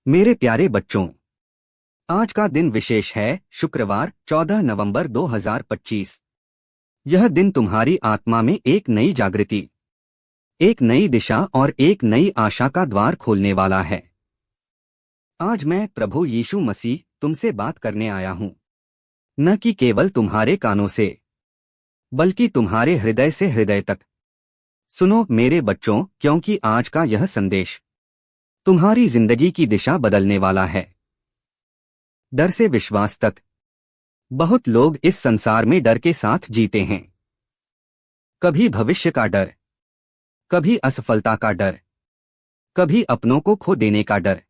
मेरे प्यारे बच्चों, आज का दिन विशेष है। शुक्रवार 14 नवंबर 2025। यह दिन तुम्हारी आत्मा में एक नई जागृति, एक नई दिशा और एक नई आशा का द्वार खोलने वाला है। आज मैं प्रभु यीशु मसीह तुमसे बात करने आया हूँ, न कि केवल तुम्हारे कानों से, बल्कि तुम्हारे हृदय से हृदय तक। सुनो मेरे बच्चों, क्योंकि आज का यह संदेश तुम्हारी जिंदगी की दिशा बदलने वाला है। डर से विश्वास तक। बहुत लोग इस संसार में डर के साथ जीते हैं। कभी भविष्य का डर, कभी असफलता का डर, कभी अपनों को खो देने का डर।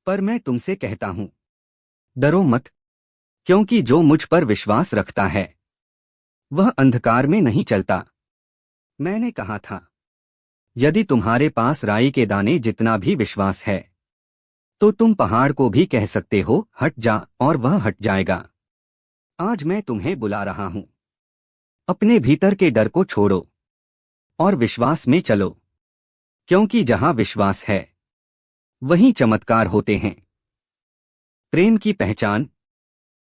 पर मैं तुमसे कहता हूं, डरो मत, क्योंकि जो मुझ पर विश्वास रखता है वह अंधकार में नहीं चलता। मैंने कहा था, यदि तुम्हारे पास राई के दाने जितना भी विश्वास है तो तुम पहाड़ को भी कह सकते हो, हट जा, और वह हट जाएगा। आज मैं तुम्हें बुला रहा हूं, अपने भीतर के डर को छोड़ो और विश्वास में चलो, क्योंकि जहां विश्वास है वहीं चमत्कार होते हैं। प्रेम की पहचान।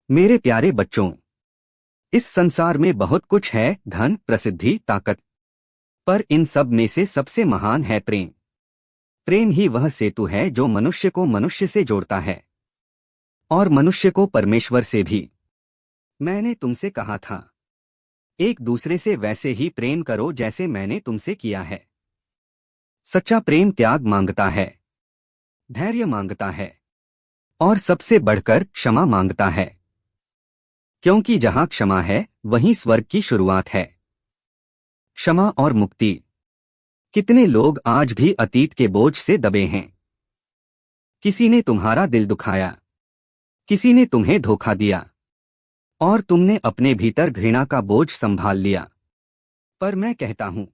मेरे प्यारे बच्चों, इस संसार में बहुत कुछ है, धन, प्रसिद्धि, ताकत, पर इन सब में से सबसे महान है प्रेम। प्रेम ही वह सेतु है जो मनुष्य को मनुष्य से जोड़ता है और मनुष्य को परमेश्वर से भी। मैंने तुमसे कहा था, एक दूसरे से वैसे ही प्रेम करो जैसे मैंने तुमसे किया है। सच्चा प्रेम त्याग मांगता है, धैर्य मांगता है और सबसे बढ़कर क्षमा मांगता है, क्योंकि जहां क्षमा है वहीं स्वर्ग की शुरुआत है। क्षमा और मुक्ति। कितने लोग आज भी अतीत के बोझ से दबे हैं। किसी ने तुम्हारा दिल दुखाया, किसी ने तुम्हें धोखा दिया और तुमने अपने भीतर घृणा का बोझ संभाल लिया। पर मैं कहता हूं,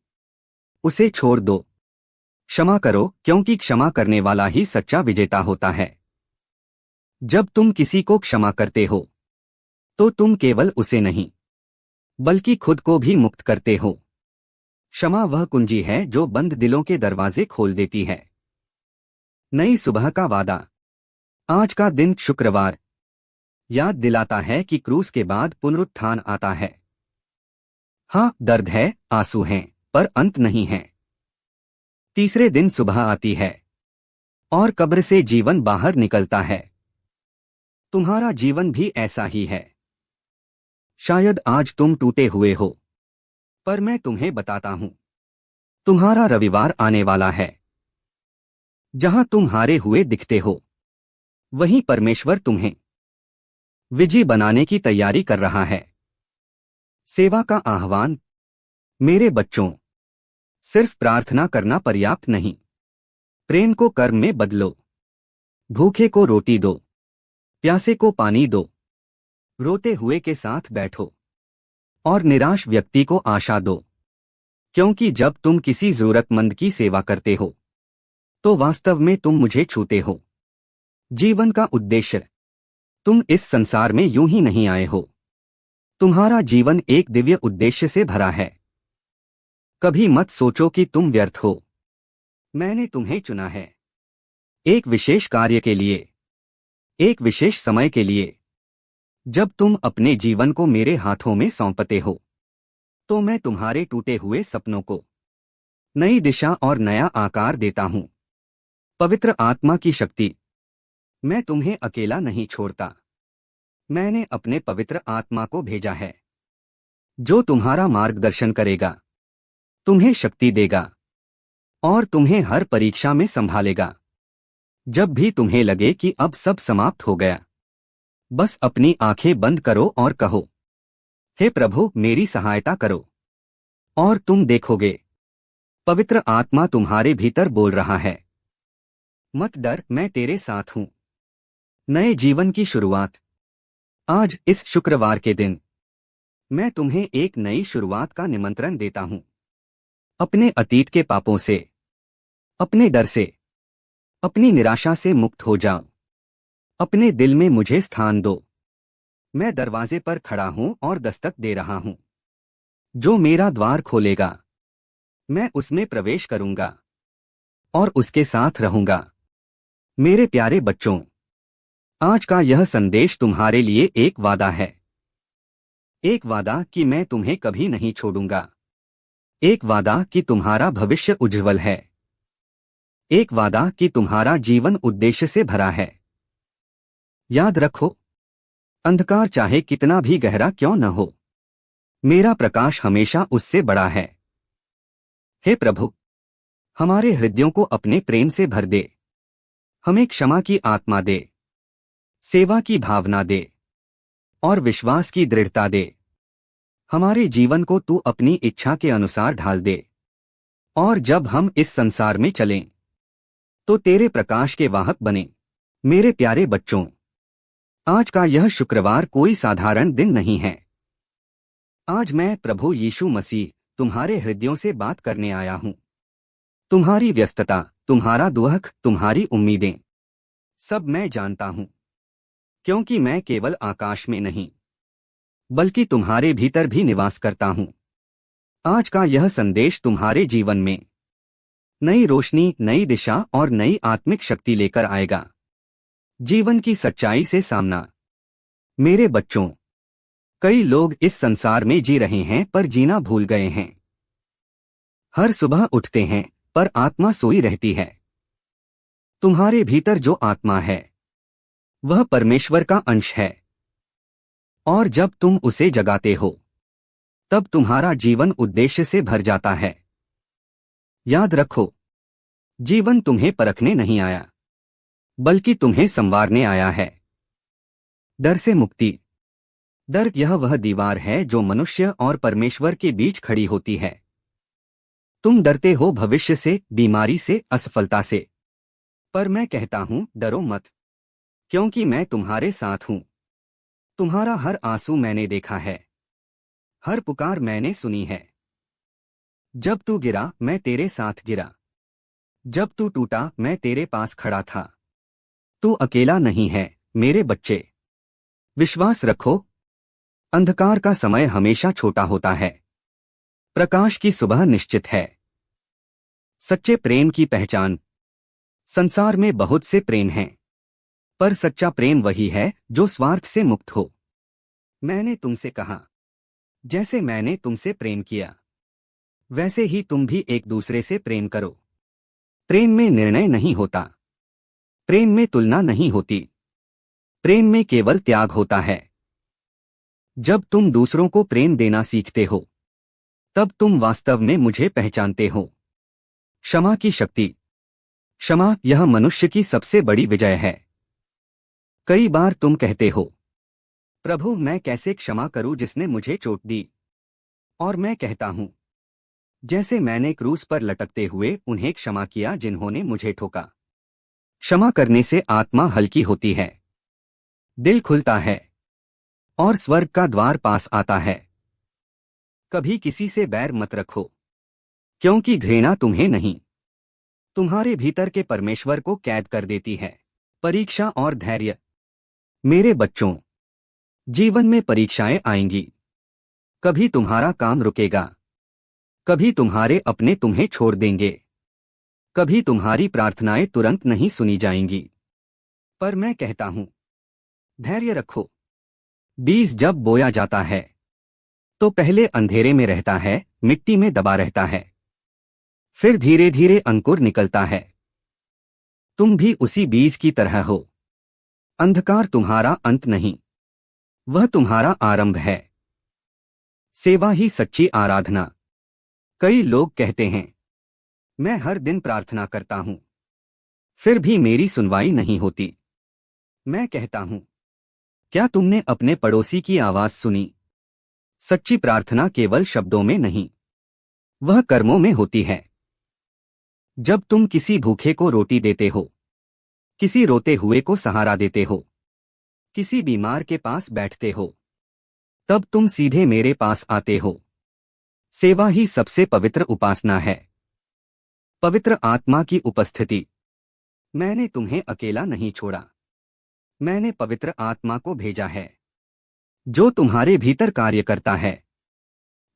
उसे छोड़ दो, क्षमा करो, क्योंकि क्षमा करने वाला ही सच्चा विजेता होता है। जब तुम किसी को क्षमा करते हो तो तुम केवल उसे नहीं बल्कि खुद को भी मुक्त करते हो। क्षमा वह कुंजी है जो बंद दिलों के दरवाजे खोल देती है। नई सुबह का वादा। आज का दिन शुक्रवार याद दिलाता है कि क्रूस के बाद पुनरुत्थान आता है। हाँ, दर्द है, आंसू हैं, पर अंत नहीं है। तीसरे दिन सुबह आती है और कब्र से जीवन बाहर निकलता है। तुम्हारा जीवन भी ऐसा ही है। शायद आज तुम टूटे हुए हो, पर मैं तुम्हें बताता हूं, तुम्हारा रविवार आने वाला है। जहां तुम हारे हुए दिखते हो वहीं परमेश्वर तुम्हें विजयी बनाने की तैयारी कर रहा है। सेवा का आह्वान। मेरे बच्चों, सिर्फ प्रार्थना करना पर्याप्त नहीं। प्रेम को कर्म में बदलो। भूखे को रोटी दो, प्यासे को पानी दो, रोते हुए के साथ बैठो और निराश व्यक्ति को आशा दो, क्योंकि जब तुम किसी जरूरतमंद की सेवा करते हो तो वास्तव में तुम मुझे छूते हो। जीवन का उद्देश्य। तुम इस संसार में यूं ही नहीं आए हो। तुम्हारा जीवन एक दिव्य उद्देश्य से भरा है। कभी मत सोचो कि तुम व्यर्थ हो। मैंने तुम्हें चुना है, एक विशेष कार्य के लिए, एक विशेष समय के लिए। जब तुम अपने जीवन को मेरे हाथों में सौंपते हो तो मैं तुम्हारे टूटे हुए सपनों को नई दिशा और नया आकार देता हूं। पवित्र आत्मा की शक्ति। मैं तुम्हें अकेला नहीं छोड़ता। मैंने अपने पवित्र आत्मा को भेजा है, जो तुम्हारा मार्गदर्शन करेगा, तुम्हें शक्ति देगा और तुम्हें हर परीक्षा में संभालेगा। जब भी तुम्हें लगे कि अब सब समाप्त हो गया, बस अपनी आंखें बंद करो और कहो, हे प्रभु, मेरी सहायता करो। और तुम देखोगे, पवित्र आत्मा तुम्हारे भीतर बोल रहा है, मत डर, मैं तेरे साथ हूं। नए जीवन की शुरुआत। आज इस शुक्रवार के दिन मैं तुम्हें एक नई शुरुआत का निमंत्रण देता हूं। अपने अतीत के पापों से, अपने डर से, अपनी निराशा से मुक्त हो जाओ। अपने दिल में मुझे स्थान दो। मैं दरवाजे पर खड़ा हूं और दस्तक दे रहा हूं। जो मेरा द्वार खोलेगा मैं उसमें प्रवेश करूंगा और उसके साथ रहूंगा। मेरे प्यारे बच्चों, आज का यह संदेश तुम्हारे लिए एक वादा है। एक वादा कि मैं तुम्हें कभी नहीं छोड़ूंगा। एक वादा कि तुम्हारा भविष्य उज्जवल है। एक वादा कि तुम्हारा जीवन उद्देश्य से भरा है। याद रखो, अंधकार चाहे कितना भी गहरा क्यों न हो, मेरा प्रकाश हमेशा उससे बड़ा है। हे प्रभु, हमारे हृदयों को अपने प्रेम से भर दे। हमें क्षमा की आत्मा दे, सेवा की भावना दे और विश्वास की दृढ़ता दे। हमारे जीवन को तू अपनी इच्छा के अनुसार ढाल दे, और जब हम इस संसार में चलें तो तेरे प्रकाश के वाहक बने। मेरे प्यारे बच्चों, आज का यह शुक्रवार कोई साधारण दिन नहीं है। आज मैं प्रभु यीशु मसीह तुम्हारे हृदयों से बात करने आया हूं। तुम्हारी व्यस्तता, तुम्हारा दुख, तुम्हारी उम्मीदें, सब मैं जानता हूं, क्योंकि मैं केवल आकाश में नहीं बल्कि तुम्हारे भीतर भी निवास करता हूं। आज का यह संदेश तुम्हारे जीवन में नई रोशनी, नई दिशा और नई आत्मिक शक्ति लेकर आएगा। जीवन की सच्चाई से सामना। मेरे बच्चों, कई लोग इस संसार में जी रहे हैं पर जीना भूल गए हैं। हर सुबह उठते हैं पर आत्मा सोई रहती है। तुम्हारे भीतर जो आत्मा है वह परमेश्वर का अंश है, और जब तुम उसे जगाते हो तब तुम्हारा जीवन उद्देश्य से भर जाता है। याद रखो, जीवन तुम्हें परखने नहीं आया बल्कि तुम्हें संवारने आया है। डर से मुक्ति। डर यह वह दीवार है जो मनुष्य और परमेश्वर के बीच खड़ी होती है। तुम डरते हो भविष्य से, बीमारी से, असफलता से, पर मैं कहता हूं डरो मत, क्योंकि मैं तुम्हारे साथ हूं। तुम्हारा हर आंसू मैंने देखा है, हर पुकार मैंने सुनी है। जब तू गिरा मैं तेरे साथ गिरा, जब तू टूटा मैं तेरे पास खड़ा था। तू अकेला नहीं है मेरे बच्चे। विश्वास रखो, अंधकार का समय हमेशा छोटा होता है, प्रकाश की सुबह निश्चित है। सच्चे प्रेम की पहचान। संसार में बहुत से प्रेम हैं, पर सच्चा प्रेम वही है जो स्वार्थ से मुक्त हो। मैंने तुमसे कहा, जैसे मैंने तुमसे प्रेम किया वैसे ही तुम भी एक दूसरे से प्रेम करो। प्रेम में निर्णय नहीं होता, प्रेम में तुलना नहीं होती, प्रेम में केवल त्याग होता है। जब तुम दूसरों को प्रेम देना सीखते हो तब तुम वास्तव में मुझे पहचानते हो। क्षमा की शक्ति। क्षमा यह मनुष्य की सबसे बड़ी विजय है। कई बार तुम कहते हो, प्रभु मैं कैसे क्षमा करूं जिसने मुझे चोट दी? और मैं कहता हूं, जैसे मैंने क्रूस पर लटकते हुए उन्हें क्षमा किया जिन्होंने मुझे ठोका। क्षमा करने से आत्मा हल्की होती है, दिल खुलता है और स्वर्ग का द्वार पास आता है। कभी किसी से बैर मत रखो, क्योंकि घृणा तुम्हें नहीं, तुम्हारे भीतर के परमेश्वर को कैद कर देती है। परीक्षा और धैर्य। मेरे बच्चों, जीवन में परीक्षाएं आएंगी। कभी तुम्हारा काम रुकेगा, कभी तुम्हारे अपने तुम्हें छोड़ देंगे, कभी तुम्हारी प्रार्थनाएं तुरंत नहीं सुनी जाएंगी। पर मैं कहता हूं, धैर्य रखो। बीज जब बोया जाता है तो पहले अंधेरे में रहता है, मिट्टी में दबा रहता है, फिर धीरे धीरे अंकुर निकलता है। तुम भी उसी बीज की तरह हो। अंधकार तुम्हारा अंत नहीं, वह तुम्हारा आरंभ है। सेवा ही सच्ची आराधना। कई लोग कहते हैं, मैं हर दिन प्रार्थना करता हूं, फिर भी मेरी सुनवाई नहीं होती। मैं कहता हूं, क्या तुमने अपने पड़ोसी की आवाज सुनी? सच्ची प्रार्थना केवल शब्दों में नहीं, वह कर्मों में होती है। जब तुम किसी भूखे को रोटी देते हो, किसी रोते हुए को सहारा देते हो, किसी बीमार के पास बैठते हो, तब तुम सीधे मेरे पास आते हो। सेवा ही सबसे पवित्र उपासना है। पवित्र आत्मा की उपस्थिति। मैंने तुम्हें अकेला नहीं छोड़ा, मैंने पवित्र आत्मा को भेजा है, जो तुम्हारे भीतर कार्य करता है,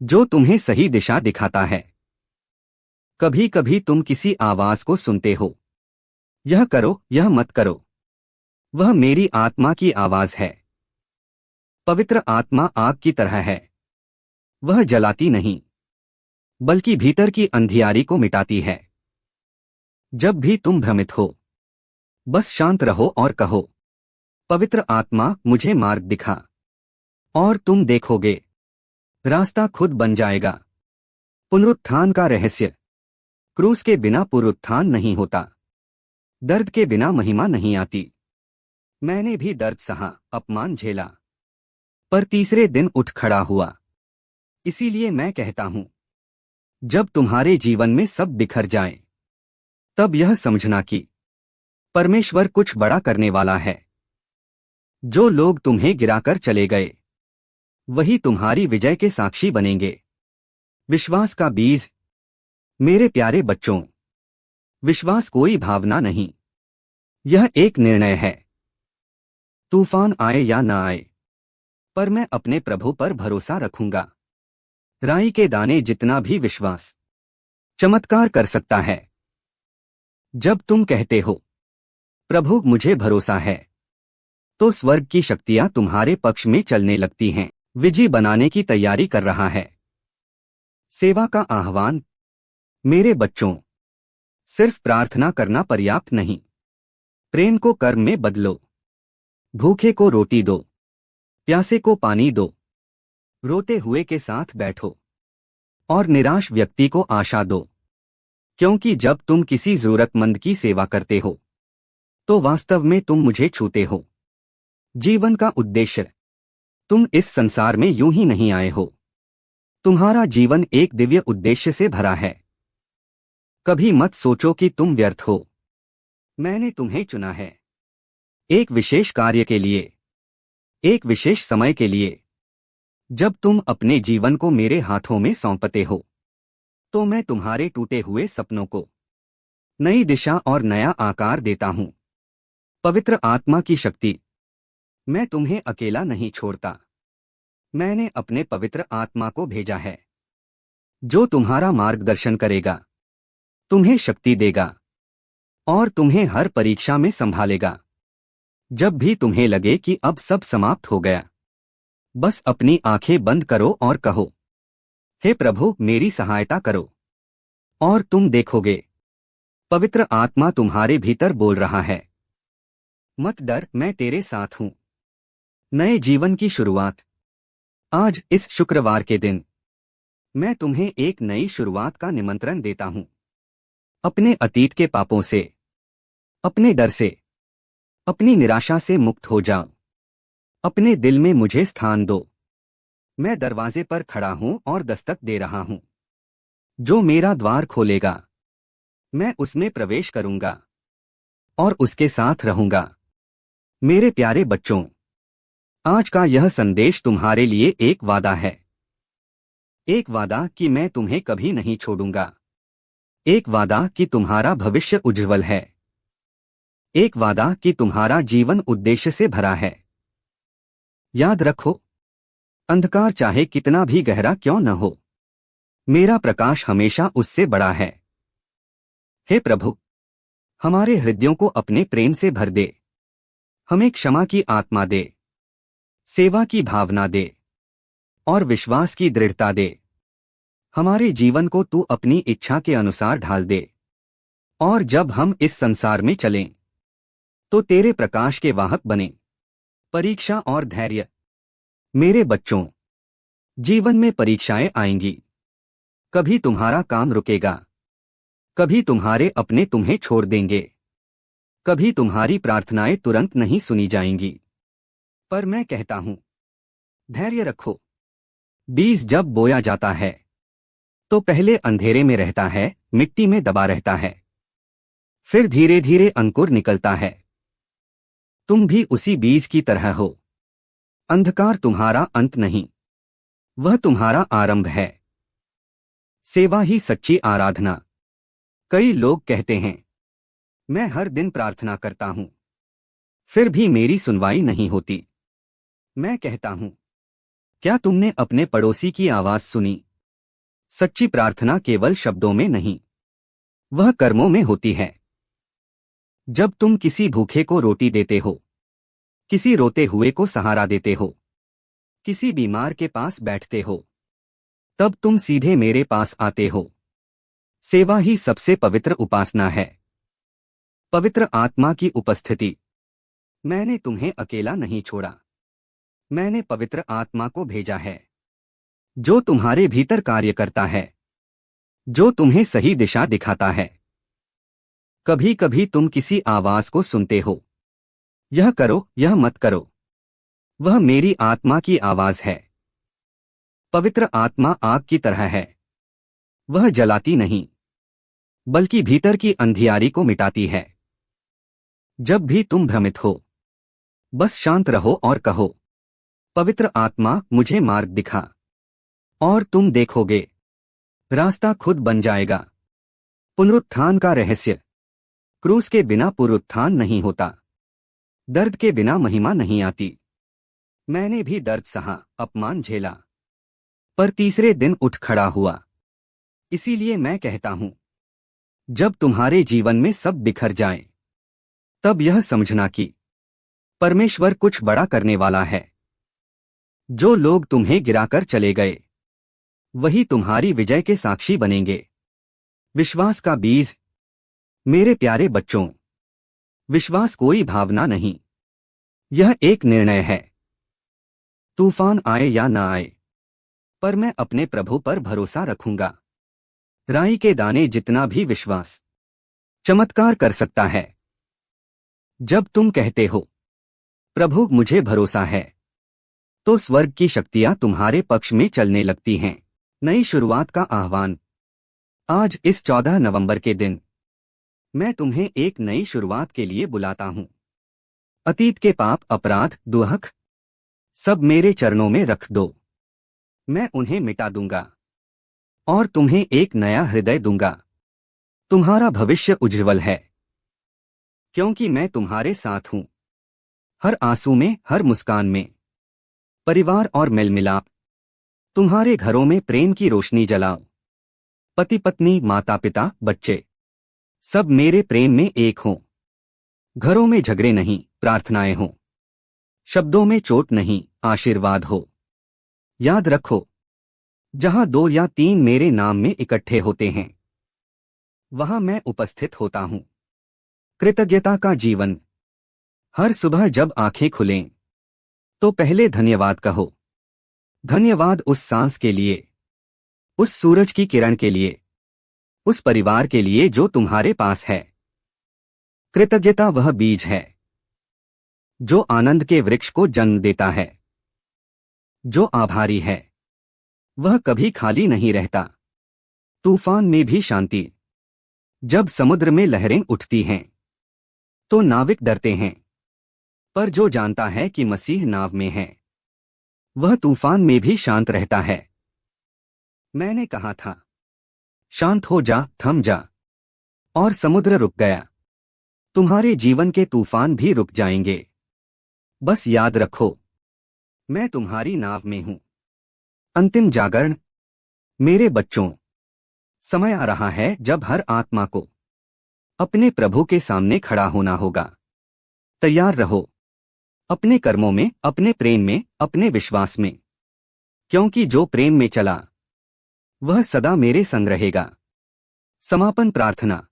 जो तुम्हें सही दिशा दिखाता है। कभी कभी तुम किसी आवाज को सुनते हो, यह करो, यह मत करो। वह मेरी आत्मा की आवाज है। पवित्र आत्मा आग की तरह है। वह जलाती नहीं, बल्कि भीतर की अंधियारी को मिटाती है। जब भी तुम भ्रमित हो, बस शांत रहो और कहो, पवित्र आत्मा मुझे मार्ग दिखा। और तुम देखोगे, रास्ता खुद बन जाएगा। पुनरुत्थान का रहस्य। क्रूस के बिना पुनरुत्थान नहीं होता। दर्द के बिना महिमा नहीं आती। मैंने भी दर्द सहा, अपमान झेला, पर तीसरे दिन उठ खड़ा हुआ। इसीलिए मैं कहता हूं, जब तुम्हारे जीवन में सब बिखर जाए, तब यह समझना कि परमेश्वर कुछ बड़ा करने वाला है। जो लोग तुम्हें गिराकर चले गए, वही तुम्हारी विजय के साक्षी बनेंगे। विश्वास का बीज। मेरे प्यारे बच्चों, विश्वास कोई भावना नहीं, यह एक निर्णय है। तूफान आए या ना आए, पर मैं अपने प्रभु पर भरोसा रखूंगा। राई के दाने जितना भी विश्वास चमत्कार कर सकता है। जब तुम कहते हो, प्रभु मुझे भरोसा है, तो स्वर्ग की शक्तियां तुम्हारे पक्ष में चलने लगती हैं। विजय बनाने की तैयारी कर रहा है। सेवा का आह्वान। मेरे बच्चों, सिर्फ प्रार्थना करना पर्याप्त नहीं। प्रेम को कर्म में बदलो। भूखे को रोटी दो, प्यासे को पानी दो, रोते हुए के साथ बैठो, और निराश व्यक्ति को आशा दो। क्योंकि जब तुम किसी जरूरतमंद की सेवा करते हो, तो वास्तव में तुम मुझे छूते हो। जीवन का उद्देश्य। तुम इस संसार में यूं ही नहीं आए हो। तुम्हारा जीवन एक दिव्य उद्देश्य से भरा है। कभी मत सोचो कि तुम व्यर्थ हो। मैंने तुम्हें चुना है, एक विशेष कार्य के लिए, एक विशेष समय के लिए। जब तुम अपने जीवन को मेरे हाथों में सौंपते हो, तो मैं तुम्हारे टूटे हुए सपनों को नई दिशा और नया आकार देता हूं। पवित्र आत्मा की शक्ति। मैं तुम्हें अकेला नहीं छोड़ता। मैंने अपने पवित्र आत्मा को भेजा है, जो तुम्हारा मार्गदर्शन करेगा, तुम्हें शक्ति देगा, और तुम्हें हर परीक्षा में संभालेगा। जब भी तुम्हें लगे कि अब सब समाप्त हो गया, बस अपनी आंखें बंद करो और कहो, हे प्रभु मेरी सहायता करो। और तुम देखोगे, पवित्र आत्मा तुम्हारे भीतर बोल रहा है, मत डर, मैं तेरे साथ हूं। नए जीवन की शुरुआत। आज इस शुक्रवार के दिन मैं तुम्हें एक नई शुरुआत का निमंत्रण देता हूं। अपने अतीत के पापों से, अपने डर से, अपनी निराशा से मुक्त हो जाओ। अपने दिल में मुझे स्थान दो। मैं दरवाजे पर खड़ा हूं और दस्तक दे रहा हूं। जो मेरा द्वार खोलेगा, मैं उसमें प्रवेश करूंगा और उसके साथ रहूंगा। मेरे प्यारे बच्चों, आज का यह संदेश तुम्हारे लिए एक वादा है। एक वादा कि मैं तुम्हें कभी नहीं छोड़ूंगा। एक वादा कि तुम्हारा भविष्य उज्जवल है। एक वादा कि तुम्हारा जीवन उद्देश्य से भरा है। याद रखो, अंधकार चाहे कितना भी गहरा क्यों न हो, मेरा प्रकाश हमेशा उससे बड़ा है। हे प्रभु, हमारे हृदयों को अपने प्रेम से भर दे। हमें क्षमा की आत्मा दे, सेवा की भावना दे, और विश्वास की दृढ़ता दे। हमारे जीवन को तू अपनी इच्छा के अनुसार ढाल दे। और जब हम इस संसार में चलें, तो तेरे प्रकाश के वाहक बने। परीक्षा और धैर्य। मेरे बच्चों, जीवन में परीक्षाएं आएंगी। कभी तुम्हारा काम रुकेगा, कभी तुम्हारे अपने तुम्हें छोड़ देंगे, कभी तुम्हारी प्रार्थनाएं तुरंत नहीं सुनी जाएंगी। पर मैं कहता हूं, धैर्य रखो। बीज जब बोया जाता है, तो पहले अंधेरे में रहता है, मिट्टी में दबा रहता है। फिर धीरे धीरे अंकुर निकलता है। तुम भी उसी बीज की तरह हो। अंधकार तुम्हारा अंत नहीं, वह तुम्हारा आरंभ है। सेवा ही सच्ची आराधना। कई लोग कहते हैं, मैं हर दिन प्रार्थना करता हूं, फिर भी मेरी सुनवाई नहीं होती। मैं कहता हूं, क्या तुमने अपने पड़ोसी की आवाज सुनी? सच्ची प्रार्थना केवल शब्दों में नहीं, वह कर्मों में होती है। जब तुम किसी भूखे को रोटी देते हो, किसी रोते हुए को सहारा देते हो, किसी बीमार के पास बैठते हो, तब तुम सीधे मेरे पास आते हो। सेवा ही सबसे पवित्र उपासना है, पवित्र आत्मा की उपस्थिति। मैंने तुम्हें अकेला नहीं छोड़ा, मैंने पवित्र आत्मा को भेजा है, जो तुम्हारे भीतर कार्य करता है, जो तुम्हें सही दिशा दिखाता है। कभी कभी तुम किसी आवाज को सुनते हो, यह करो, यह मत करो। वह मेरी आत्मा की आवाज है। पवित्र आत्मा आग की तरह है, वह जलाती नहीं, बल्कि भीतर की अंधियारी को मिटाती है। जब भी तुम भ्रमित हो, बस शांत रहो और कहो, पवित्र आत्मा मुझे मार्ग दिखा, और तुम देखोगे रास्ता खुद बन जाएगा। पुनरुत्थान का रहस्य। क्रूस के बिना पुनरुत्थान नहीं होता, दर्द के बिना महिमा नहीं आती। मैंने भी दर्द सहा, अपमान झेला, पर तीसरे दिन उठ खड़ा हुआ। इसीलिए मैं कहता हूं, जब तुम्हारे जीवन में सब बिखर जाए, तब यह समझना कि परमेश्वर कुछ बड़ा करने वाला है। जो लोग तुम्हें गिराकर चले गए, वही तुम्हारी विजय के साक्षी बनेंगे। विश्वास का बीज। मेरे प्यारे बच्चों, विश्वास कोई भावना नहीं, यह एक निर्णय है। तूफान आए या ना आए, पर मैं अपने प्रभु पर भरोसा रखूंगा। राई के दाने जितना भी विश्वास चमत्कार कर सकता है। जब तुम कहते हो, प्रभु मुझे भरोसा है, तो स्वर्ग की शक्तियां तुम्हारे पक्ष में चलने लगती हैं। नई शुरुआत का आह्वान। आज इस 14 नवंबर के दिन मैं तुम्हें एक नई शुरुआत के लिए बुलाता हूं। अतीत के पाप, अपराध, दुख सब मेरे चरणों में रख दो। मैं उन्हें मिटा दूंगा और तुम्हें एक नया हृदय दूंगा। तुम्हारा भविष्य उज्ज्वल है, क्योंकि मैं तुम्हारे साथ हूं। हर आंसू में, हर मुस्कान में, परिवार और मेल मिलाप। तुम्हारे घरों में प्रेम की रोशनी जलाओ। पति पत्नी, माता पिता, बच्चे सब मेरे प्रेम में एक हों। घरों में झगड़े नहीं, प्रार्थनाएं हों। शब्दों में चोट नहीं, आशीर्वाद हो। याद रखो, जहां 2 या 3 मेरे नाम में इकट्ठे होते हैं, वहां मैं उपस्थित होता हूं। कृतज्ञता का जीवन। हर सुबह जब आंखें खुलें, तो पहले धन्यवाद कहो। धन्यवाद उस सांस के लिए, उस सूरज की किरण के लिए, उस परिवार के लिए जो तुम्हारे पास है। कृतज्ञता वह बीज है जो आनंद के वृक्ष को जन्म देता है। जो आभारी है, वह कभी खाली नहीं रहता। तूफान में भी शांति। जब समुद्र में लहरें उठती हैं, तो नाविक डरते हैं, पर जो जानता है कि मसीह नाव में है, वह तूफान में भी शांत रहता है। मैंने कहा था, शांत हो जा, थम जा, और समुद्र रुक गया। तुम्हारे जीवन के तूफान भी रुक जाएंगे। बस याद रखो, मैं तुम्हारी नाव में हूं। अंतिम जागरण। मेरे बच्चों, समय आ रहा है जब हर आत्मा को अपने प्रभु के सामने खड़ा होना होगा। तैयार रहो, अपने कर्मों में, अपने प्रेम में, अपने विश्वास में, क्योंकि जो प्रेम में चला, वह सदा मेरे संग रहेगा। समापन प्रार्थना।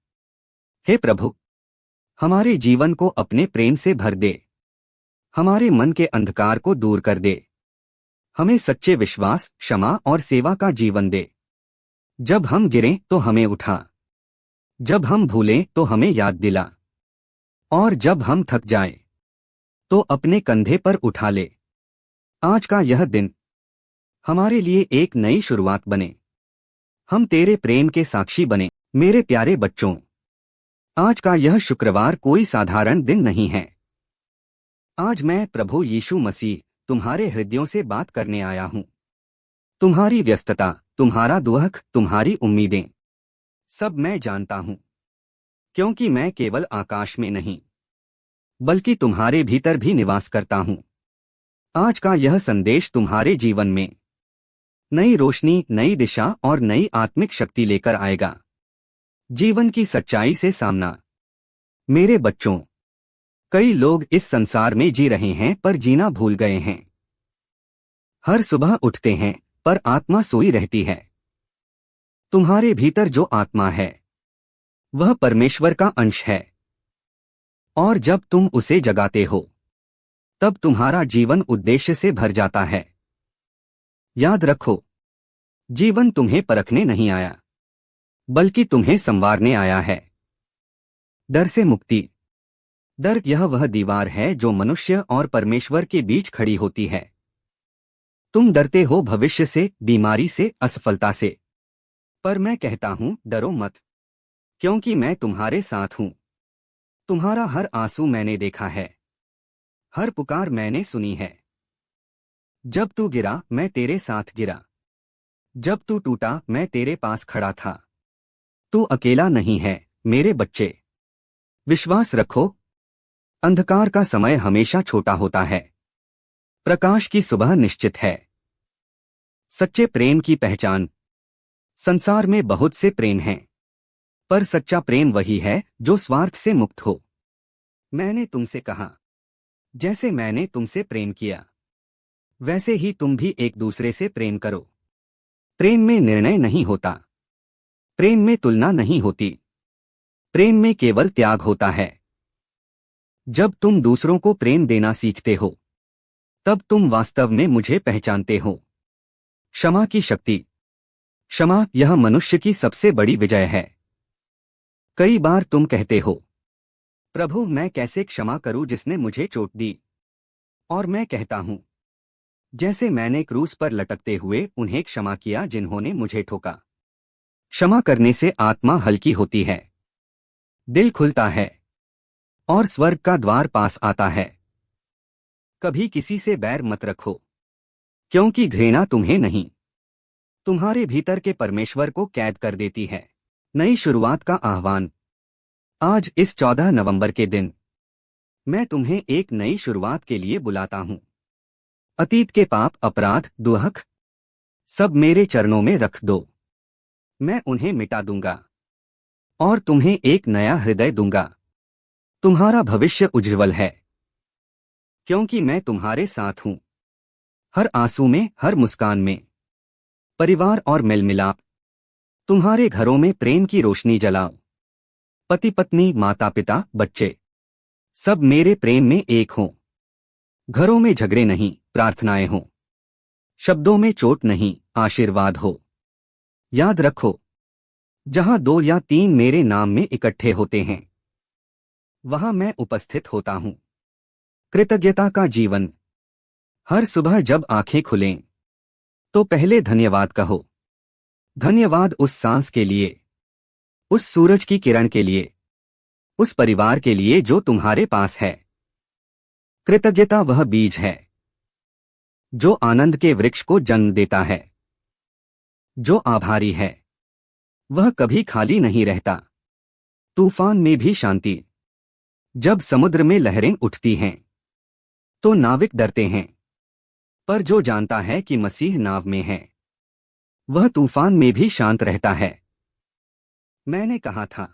हे प्रभु, हमारे जीवन को अपने प्रेम से भर दे। हमारे मन के अंधकार को दूर कर दे। हमें सच्चे विश्वास, क्षमा और सेवा का जीवन दे। जब हम गिरें तो हमें उठा, जब हम भूलें तो हमें याद दिला, और जब हम थक जाएं, तो अपने कंधे पर उठा ले। आज का यह दिन हमारे लिए एक नई शुरुआत बने। हम तेरे प्रेम के साक्षी बने। मेरे प्यारे बच्चों, आज का यह शुक्रवार कोई साधारण दिन नहीं है। आज मैं प्रभु यीशु मसीह तुम्हारे हृदयों से बात करने आया हूं। तुम्हारी व्यस्तता, तुम्हारा दुख, तुम्हारी उम्मीदें, सब मैं जानता हूं, क्योंकि मैं केवल आकाश में नहीं, बल्कि तुम्हारे भीतर भी निवास करता हूं। आज का यह संदेश तुम्हारे जीवन में नई रोशनी, नई दिशा और नई आत्मिक शक्ति लेकर आएगा। जीवन की सच्चाई से सामना, मेरे बच्चों, कई लोग इस संसार में जी रहे हैं पर जीना भूल गए हैं। हर सुबह उठते हैं पर आत्मा सोई रहती है। तुम्हारे भीतर जो आत्मा है वह परमेश्वर का अंश है, और जब तुम उसे जगाते हो तब तुम्हारा जीवन उद्देश्य से भर जाता है। याद रखो, जीवन तुम्हें परखने नहीं आया, बल्कि तुम्हें संवारने आया है। डर से मुक्ति। डर यह वह दीवार है जो मनुष्य और परमेश्वर के बीच खड़ी होती है। तुम डरते हो भविष्य से, बीमारी से, असफलता से। पर मैं कहता हूं, डरो मत, क्योंकि मैं तुम्हारे साथ हूं। तुम्हारा हर आंसू मैंने देखा है, हर पुकार मैंने सुनी है। जब तू गिरा मैं तेरे साथ गिरा, जब तू टूटा मैं तेरे पास खड़ा था। तू अकेला नहीं है मेरे बच्चे। विश्वास रखो, अंधकार का समय हमेशा छोटा होता है, प्रकाश की सुबह निश्चित है। सच्चे प्रेम की पहचान। संसार में बहुत से प्रेम हैं, पर सच्चा प्रेम वही है जो स्वार्थ से मुक्त हो। मैंने तुमसे कहा, जैसे मैंने तुमसे प्रेम किया वैसे ही तुम भी एक दूसरे से प्रेम करो। प्रेम में निर्णय नहीं होता, प्रेम में तुलना नहीं होती, प्रेम में केवल त्याग होता है। जब तुम दूसरों को प्रेम देना सीखते हो तब तुम वास्तव में मुझे पहचानते हो। क्षमा की शक्ति। क्षमा यह मनुष्य की सबसे बड़ी विजय है। कई बार तुम कहते हो, प्रभु मैं कैसे क्षमा करूं जिसने मुझे चोट दी। और मैं कहता हूं, जैसे मैंने क्रूस पर लटकते हुए उन्हें क्षमा किया जिन्होंने मुझे ठोका। क्षमा करने से आत्मा हल्की होती है, दिल खुलता है और स्वर्ग का द्वार पास आता है। कभी किसी से बैर मत रखो, क्योंकि घृणा तुम्हें नहीं, तुम्हारे भीतर के परमेश्वर को कैद कर देती है। नई शुरुआत का आह्वान। आज इस 14 नवंबर के दिन मैं तुम्हें एक नई शुरुआत के लिए बुलाता हूं। अतीत के पाप, अपराध, दुहक सब मेरे चरणों में रख दो। मैं उन्हें मिटा दूंगा और तुम्हें एक नया हृदय दूंगा। तुम्हारा भविष्य उज्ज्वल है, क्योंकि मैं तुम्हारे साथ हूं। हर आंसू में, हर मुस्कान में। परिवार और मेलमिलाप। तुम्हारे घरों में प्रेम की रोशनी जलाओ। पति पत्नी, माता पिता, बच्चे सब मेरे प्रेम में एक हों। घरों में झगड़े नहीं, प्रार्थनाएं हों। शब्दों में चोट नहीं, आशीर्वाद हो। याद रखो, जहां 2 या 3 मेरे नाम में इकट्ठे होते हैं वहां मैं उपस्थित होता हूं। कृतज्ञता का जीवन। हर सुबह जब आंखें खुलें तो पहले धन्यवाद कहो। धन्यवाद उस सांस के लिए, उस सूरज की किरण के लिए, उस परिवार के लिए जो तुम्हारे पास है। कृतज्ञता वह बीज है जो आनंद के वृक्ष को जन्म देता है। जो आभारी है वह कभी खाली नहीं रहता। तूफान में भी शांति। जब समुद्र में लहरें उठती हैं तो नाविक डरते हैं, पर जो जानता है कि मसीह नाव में है वह तूफान में भी शांत रहता है। मैंने कहा था,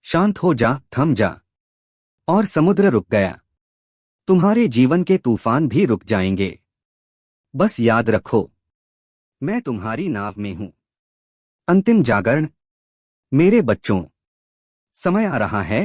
शांत हो जा, थम जा, और समुद्र रुक गया। तुम्हारे जीवन के तूफान भी रुक जाएंगे। बस याद रखो, मैं तुम्हारी नाव में हूं। अंतिम जागरण। मेरे बच्चों, समय आ रहा है